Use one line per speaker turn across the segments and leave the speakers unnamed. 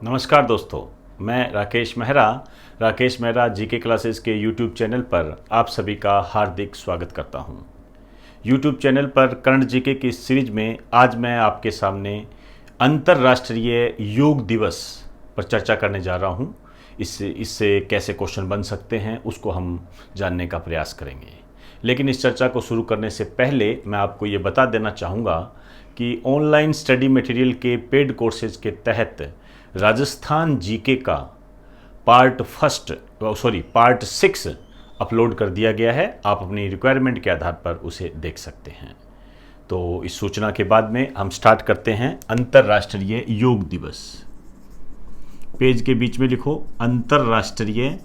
नमस्कार दोस्तों, मैं राकेश मेहरा जीके क्लासेस के यूट्यूब चैनल पर आप सभी का हार्दिक स्वागत करता हूं। यूट्यूब चैनल पर करंट जीके की सीरीज में आज मैं आपके सामने अंतर्राष्ट्रीय योग दिवस पर चर्चा करने जा रहा हूं। इससे कैसे क्वेश्चन बन सकते हैं उसको हम जानने का प्रयास करेंगे। लेकिन इस चर्चा को शुरू करने से पहले मैं आपको ये बता देना चाहूँगा कि ऑनलाइन स्टडी मटेरियल के पेड कोर्सेज के तहत राजस्थान जीके का पार्ट 6 अपलोड कर दिया गया है। आप अपनी रिक्वायरमेंट के आधार पर उसे देख सकते हैं। तो इस सूचना के बाद में हम स्टार्ट करते हैं। अंतर्राष्ट्रीय योग दिवस, पेज के बीच में लिखो अंतर्राष्ट्रीय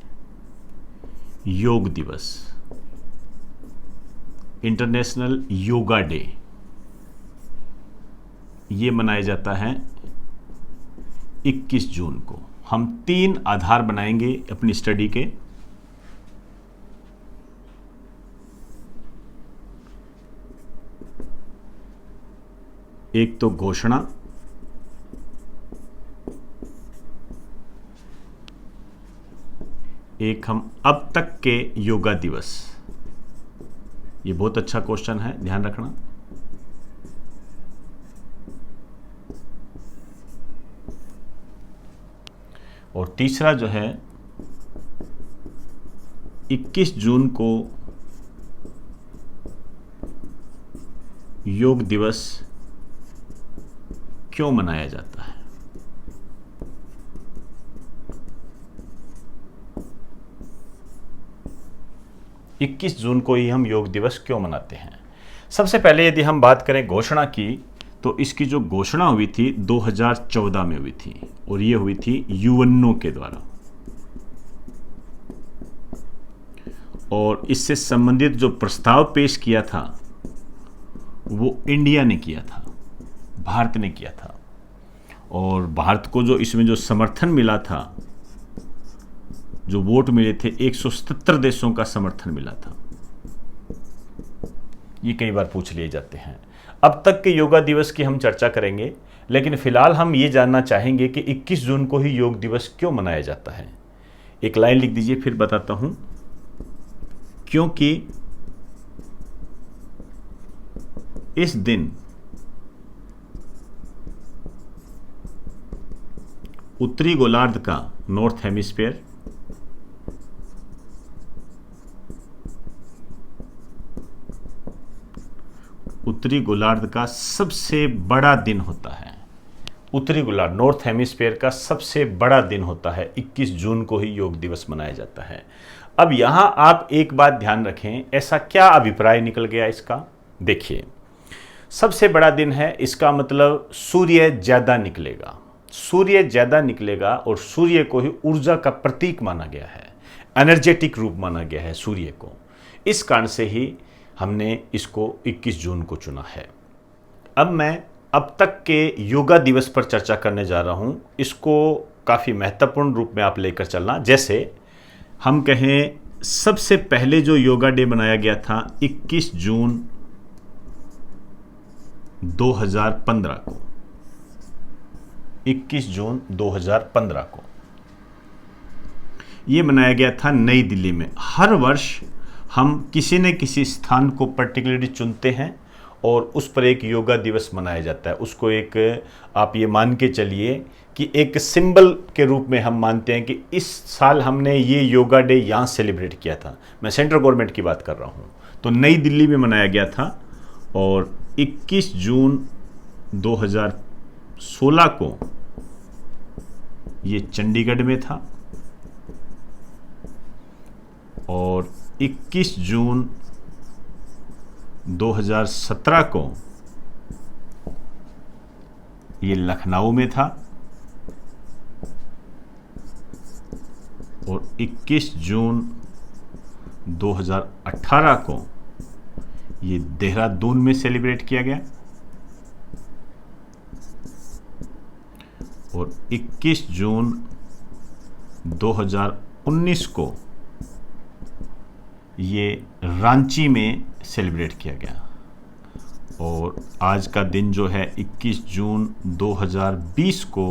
योग दिवस, इंटरनेशनल योगा डे। ये मनाया जाता है 21 जून को। हम 3 आधार बनाएंगे अपनी स्टडी के। एक तो घोषणा, एक हम अब तक के योगा दिवस। ये बहुत अच्छा क्वेश्चन है, ध्यान रखना। और तीसरा जो है 21 जून को योग दिवस क्यों मनाया जाता है। इक्कीस जून को ही हम योग दिवस क्यों मनाते हैं। सबसे पहले यदि हम बात करें घोषणा की, तो इसकी जो घोषणा हुई थी 2014 में हुई थी और ये हुई थी यूएनओ के द्वारा। और इससे संबंधित जो प्रस्ताव पेश किया था वो इंडिया ने किया था, भारत ने किया था। और भारत को जो इसमें जो समर्थन मिला था, जो वोट मिले थे, 177 देशों का समर्थन मिला था। ये कई बार पूछ लिए जाते हैं। अब तक के योगा दिवस की हम चर्चा करेंगे, लेकिन फिलहाल हम ये जानना चाहेंगे कि 21 जून को ही योग दिवस क्यों मनाया जाता है। एक लाइन लिख दीजिए, फिर बताता हूं। क्योंकि इस दिन उत्तरी गोलार्ध का, नॉर्थ हेमिस्फीयर, उत्तरी गोलार्ध का सबसे बड़ा दिन होता है। उत्तरी गोलार्ध, नॉर्थ हेमिस्फीयर का सबसे बड़ा दिन होता है। 21 जून को ही योग दिवस मनाया जाता है। अब यहां आप एक बात ध्यान रखें, ऐसा क्या अभिप्राय निकल गया इसका। देखिए, सबसे बड़ा दिन है, इसका मतलब सूर्य ज्यादा निकलेगा। सूर्य ज्यादा निकलेगा और सूर्य को ही ऊर्जा का प्रतीक माना गया है, एनर्जेटिक रूप माना गया है सूर्य को। इस कारण से ही हमने इसको 21 जून को चुना है। अब मैं अब तक के योगा दिवस पर चर्चा करने जा रहा हूं। इसको काफ़ी महत्वपूर्ण रूप में आप लेकर चलना। जैसे हम कहें, सबसे पहले जो योगा डे बनाया गया था 21 जून 2015 को। 21 जून 2015 को ये मनाया गया था नई दिल्ली में। हर वर्ष हम किसी न किसी स्थान को पर्टिकुलरली चुनते हैं और उस पर एक योगा दिवस मनाया जाता है। उसको एक, आप ये मान के चलिए कि एक सिंबल के रूप में हम मानते हैं कि इस साल हमने ये योगा डे यहाँ सेलिब्रेट किया था। मैं सेंट्रल गवर्नमेंट की बात कर रहा हूँ। तो नई दिल्ली में मनाया गया था और 21 जून 2016 को ये चंडीगढ़ में था और 21 जून 2017 को ये लखनऊ में था और 21 जून 2018 को ये देहरादून में सेलिब्रेट किया गया और 21 जून 2019 को ये रांची में सेलिब्रेट किया गया। और आज का दिन जो है 21 जून 2020 को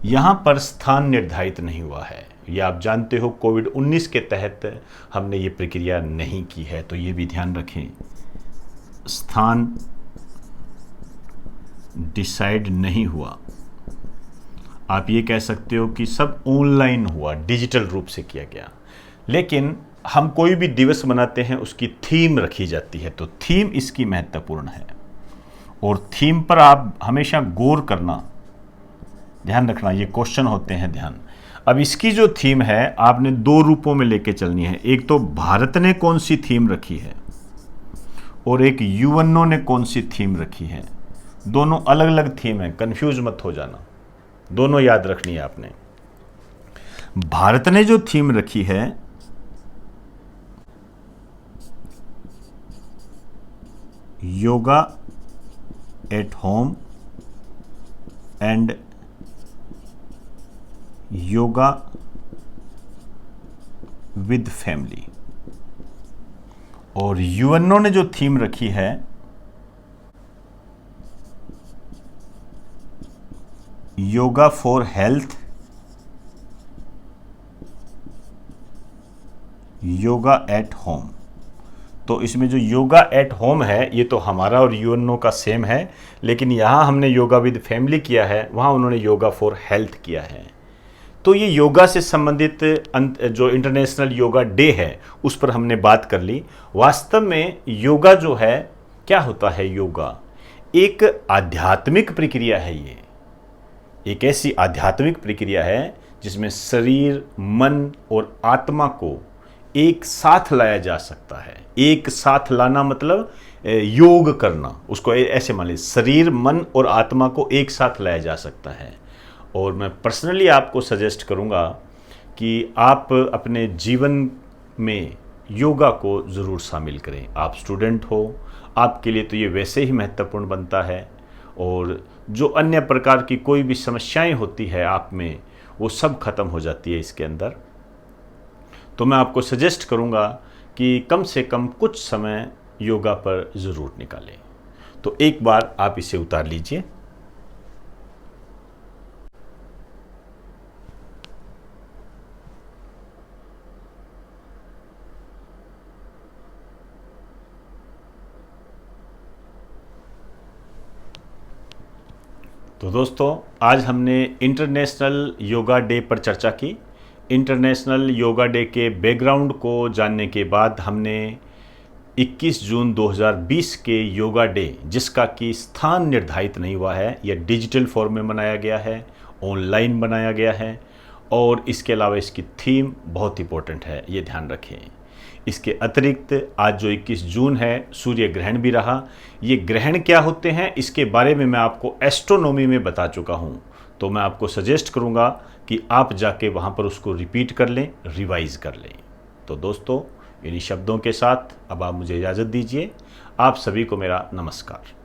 यहाँ पर स्थान निर्धारित नहीं हुआ है। ये आप जानते हो कोविड-19 के तहत हमने ये प्रक्रिया नहीं की है, तो ये भी ध्यान रखें। स्थान डिसाइड नहीं हुआ। आप ये कह सकते हो कि सब ऑनलाइन हुआ, डिजिटल रूप से किया गया। लेकिन हम कोई भी दिवस मनाते हैं उसकी थीम रखी जाती है, तो थीम इसकी महत्वपूर्ण है और थीम पर आप हमेशा गौर करना, ध्यान रखना। ये क्वेश्चन होते हैं, ध्यान। अब इसकी जो थीम है आपने दो रूपों में लेके चलनी है। एक तो भारत ने कौन सी थीम रखी है और एक यूएनओ ने कौन सी थीम रखी है। दोनों अलग अलग थीम है, कंफ्यूज मत हो जाना, दोनों याद रखनी है आपने। भारत ने जो थीम रखी है yoga at home and yoga with family, और यूएनओ ने जो थीम रखी है yoga for health, yoga at home. तो इसमें जो योगा एट होम है ये तो हमारा और यूएनओ का सेम है, लेकिन यहाँ हमने योगा विद फैमिली किया है, वहाँ उन्होंने योगा फॉर हेल्थ किया है। तो ये योगा से संबंधित जो इंटरनेशनल योगा डे है उस पर हमने बात कर ली। वास्तव में योगा जो है क्या होता है? योगा एक आध्यात्मिक प्रक्रिया है। ये एक ऐसी आध्यात्मिक प्रक्रिया है जिसमें शरीर, मन और आत्मा को एक साथ लाया जा सकता है। एक साथ लाना मतलब योग करना, उसको ऐसे मान लीजिए, शरीर, मन और आत्मा को एक साथ लाया जा सकता है। और मैं पर्सनली आपको सजेस्ट करूंगा कि आप अपने जीवन में योगा को ज़रूर शामिल करें। आप स्टूडेंट हो, आपके लिए तो ये वैसे ही महत्वपूर्ण बनता है, और जो अन्य प्रकार की कोई भी समस्याएं होती है आप में, वो सब खत्म हो जाती है इसके अंदर। तो मैं आपको सजेस्ट करूंगा कि कम से कम कुछ समय योगा पर ज़रूर निकालें। तो एक बार आप इसे उतार लीजिए। तो दोस्तों, आज हमने इंटरनेशनल योगा डे पर चर्चा की। इंटरनेशनल योगा डे के बैकग्राउंड को जानने के बाद हमने 21 जून 2020 के योगा डे, जिसका कि स्थान निर्धारित नहीं हुआ है, यह डिजिटल फॉर्म में मनाया गया है, ऑनलाइन बनाया गया है, और इसके अलावा इसकी थीम बहुत इंपॉर्टेंट है, ये ध्यान रखें। इसके अतिरिक्त आज जो 21 जून है सूर्य ग्रहण भी रहा। ये ग्रहण क्या होते हैं इसके बारे में मैं आपको एस्ट्रोनॉमी में बता चुका हूँ, तो मैं आपको सजेस्ट करूँगा कि आप जाके वहाँ पर उसको रिपीट कर लें, रिवाइज कर लें। तो दोस्तों, इन्हीं शब्दों के साथ अब आप मुझे इजाज़त दीजिए। आप सभी को मेरा नमस्कार।